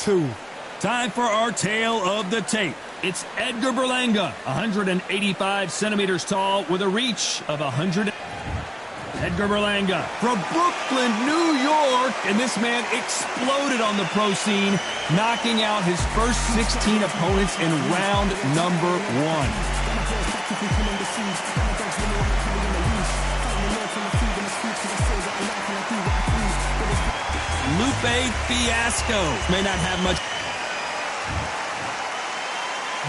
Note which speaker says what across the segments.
Speaker 1: 2.
Speaker 2: Time for our tale of the tape. It's Edgar Berlanga, 185 centimeters tall with a reach of 100. Edgar Berlanga from Brooklyn, New York, and this man exploded on the pro scene, knocking out his first 16 opponents in round number 1. Lupe Fiasco may not have much.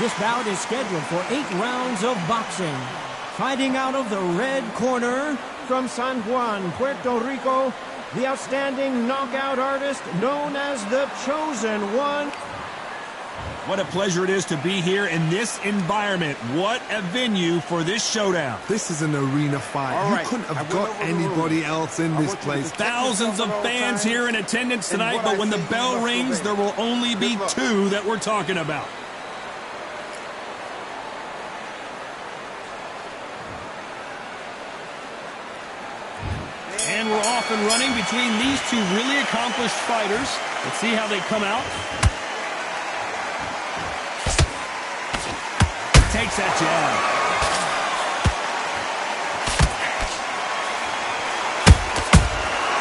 Speaker 3: This bout is scheduled for 8 rounds of boxing. Fighting out of the red corner from San Juan, Puerto Rico, the outstanding knockout artist known as the Chosen One.
Speaker 2: What a pleasure it is to be here in this environment. What a venue for this showdown.
Speaker 1: This is an arena fight. You couldn't have got anybody else in this place.
Speaker 2: Thousands of fans here in attendance tonight, but when the bell rings, there will only be 2 that we're talking about. And we're off and running between these 2 really accomplished fighters. Let's see how they come out. Takes that jab.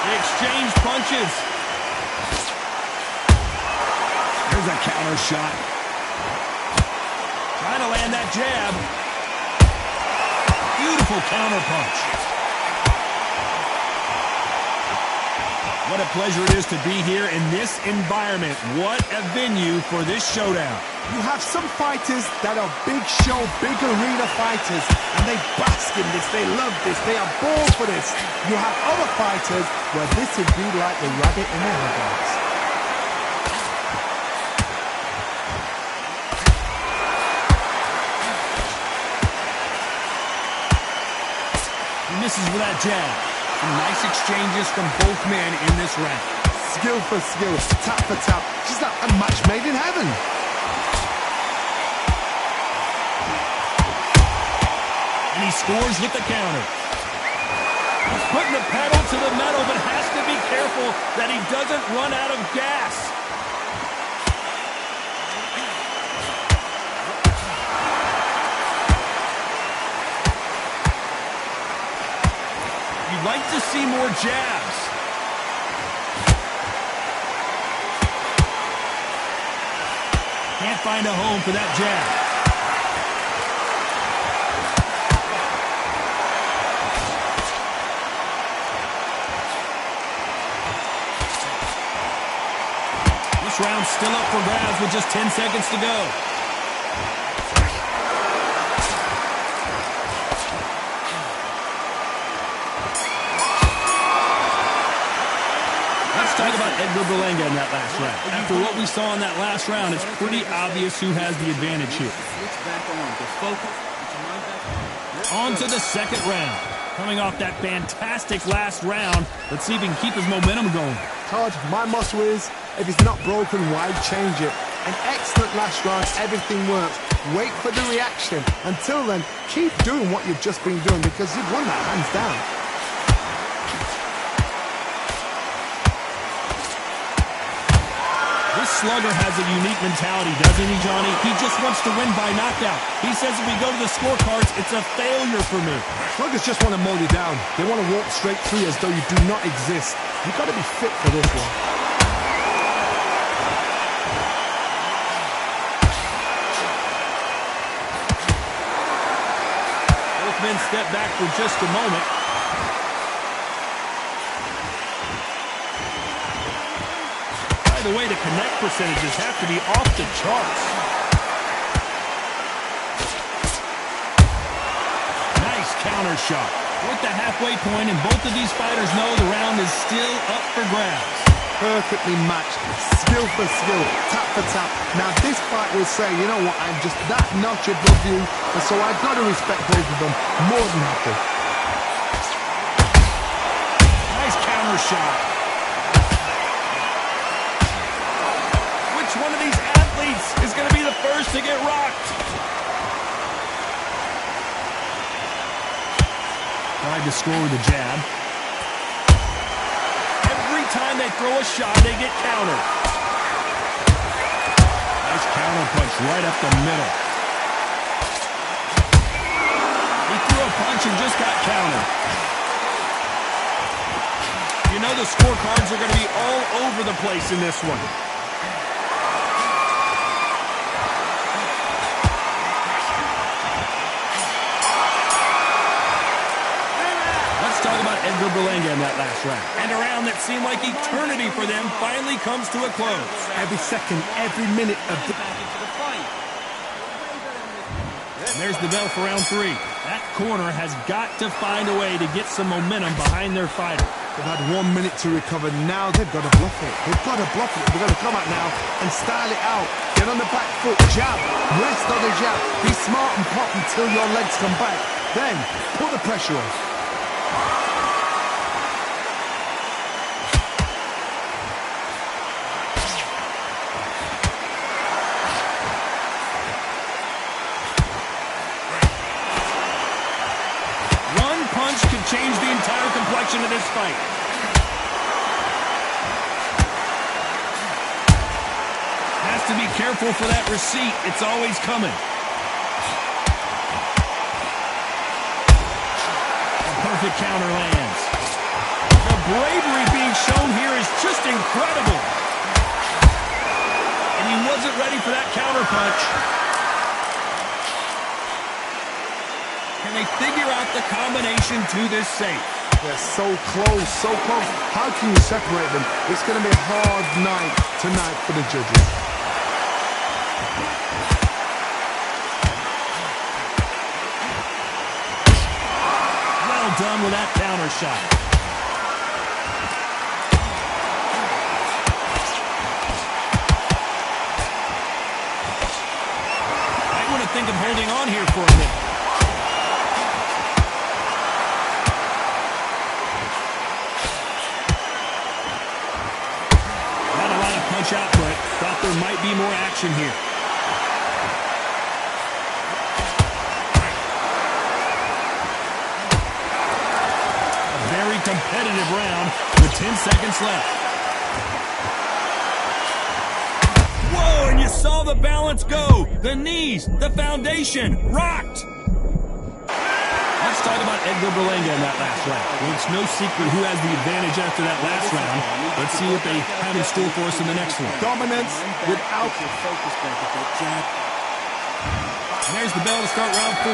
Speaker 2: They exchange punches. There's a counter shot. Trying to land that jab. Beautiful counter punch. What a pleasure it is to be here in this environment. What a venue for this showdown.
Speaker 1: You have some fighters that are big show, big arena fighters, and they bask in this, they love this, they are born for this. You have other fighters where this would be like the rabbit in the headlights.
Speaker 2: He misses with that jab. Some nice exchanges from both men in this round.
Speaker 1: Skill for skill, tap for tap, just like a match made in heaven.
Speaker 2: And he scores with the counter. He's putting the pedal to the metal, but has to be careful that he doesn't run out of gas. You'd like to see more jabs. Can't find a home for that jab. This round's still up for grabs with just 10 seconds to go. Let's talk about Edgar Berlanga in that last round. After what we saw in that last round, it's pretty obvious who has the advantage here. On to the second round. Coming off that fantastic last round, let's see if he can keep his momentum going.
Speaker 1: Todd, my motto is, if it's not broken, why change it? An excellent last round, everything works. Wait for the reaction. Until then, keep doing what you've just been doing because you've won that hands down.
Speaker 2: This slugger has a unique mentality, doesn't he, Johnny? He just wants to win by knockout. He says if we go to the scorecards, it's a failure for me.
Speaker 1: Sluggers just want to mow you down. They want to walk straight through as though you do not exist. You've got to be fit for this one.
Speaker 2: Both men step back for just a moment. By the way, the connect percentages have to be off the charts. Nice counter shot. We're at the halfway point, and both of these fighters know the round is still up for grabs.
Speaker 1: Perfectly matched, skill for skill, tap for tap. Now this fight will say, you know what, I'm just that notch above you, and so I've got to respect both of them more than happy.
Speaker 2: Nice counter shot. Which one of these athletes is going to be the first to get rocked? Tried to score with a jab. Every time they throw a shot, they get countered. right up the middle. He threw a punch and just got countered. You know the scorecards are going to be all over the place in this one. Let's talk about Edgar Berlanga in that last round. And a round that seemed like eternity for them finally comes to a close.
Speaker 1: Every second, every minute of the...
Speaker 2: And there's the bell for round 3. That corner has got to find a way to get some momentum behind their fighter.
Speaker 1: They've had 1 minute to recover. Now they've got to bluff it. They've got to bluff it. They've got to come out now and style it out. Get on the back foot, jab, rest on the jab. Be smart and pop until your legs come back. Then, put the pressure on.
Speaker 2: Could change the entire complexion of this fight. Has to be careful for that receipt. It's always coming. A perfect counter lands. The bravery being shown here is just incredible. And he wasn't ready for that counter punch. Can they figure out the combination to this safe?
Speaker 1: They're so close, so close. How can you separate them? It's going to be a hard night tonight for the judges.
Speaker 2: Well done with that counter shot. Might want to think of holding on here for a minute. Output. Thought there might be more action here. A very competitive round with 10 seconds left. Whoa, and you saw the balance go. The knees, the foundation, rocked. Let's talk about Edgar Berlanga in that last round. Well, it's no secret who has the advantage after that last round. Let's see what they have in store for us in the next one.
Speaker 1: Dominance without
Speaker 4: your focus back at that jab.
Speaker 2: And there's the bell to start round 4.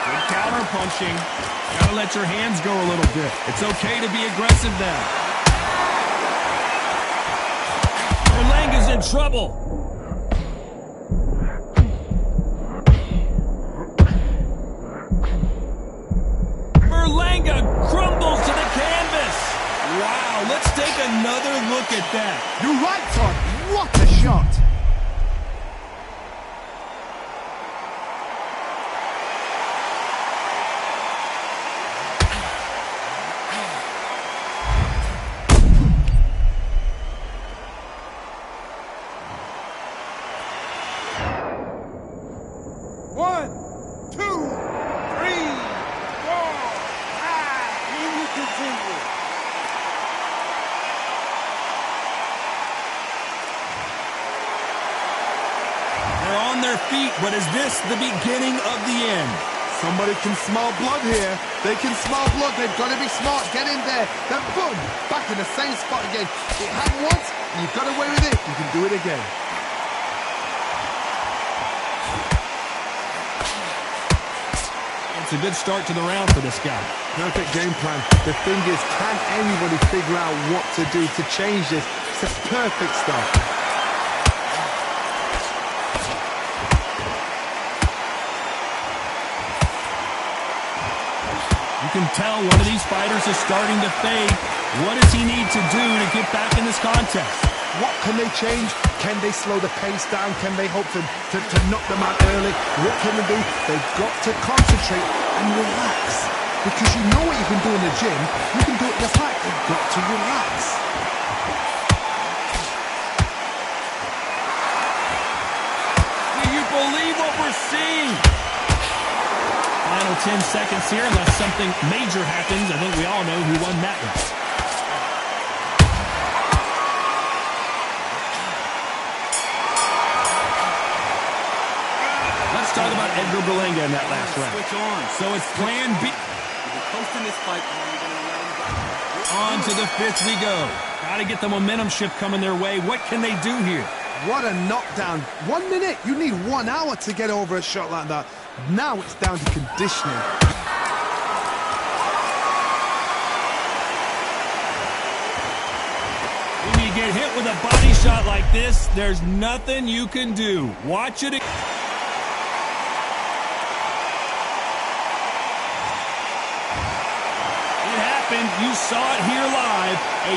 Speaker 2: Good counter punching. Gotta let your hands go a little bit. It's okay to be aggressive now. Berlanga's in trouble. Berlanga crumbles to the canvas. Wow, let's take another look at that.
Speaker 1: You're right, Todd. What a shot.
Speaker 2: But is this the beginning of the end?
Speaker 1: Somebody can smell blood here. They can smell blood. They've got to be smart. Get in there. Then boom, back in the same spot again. It happened once, and you've got away with it. You can do it again.
Speaker 2: It's a good start to the round for this guy.
Speaker 1: Perfect game plan. The thing is, can anybody figure out what to do to change this? It's a perfect start.
Speaker 2: You can tell one of these fighters is starting to fade. What does he need to do to get back in this contest?
Speaker 1: What can they change? Can they slow the pace down? Can they hope to knock them out early? What can they do? They've got to concentrate and relax. Because you know what you can do in the gym. You can do it in the fight. You've got to relax.
Speaker 2: Do you believe what we're seeing? Final 10 seconds here, unless something major happens. I think we all know who won that race. Let's talk about Edgar Berlanga in that last round.
Speaker 4: Switch on.
Speaker 2: So it's plan B.
Speaker 4: You're posting this fight, and you're going to let him go.
Speaker 2: On to the fifth we go. Got to get the momentum shift coming their way. What can they do here?
Speaker 1: What a knockdown. 1 minute. You need 1 hour to get over a shot like that. Now it's down to conditioning.
Speaker 2: When you get hit with a body shot like this, there's nothing you can do. Watch it. It happened. You saw it here live. A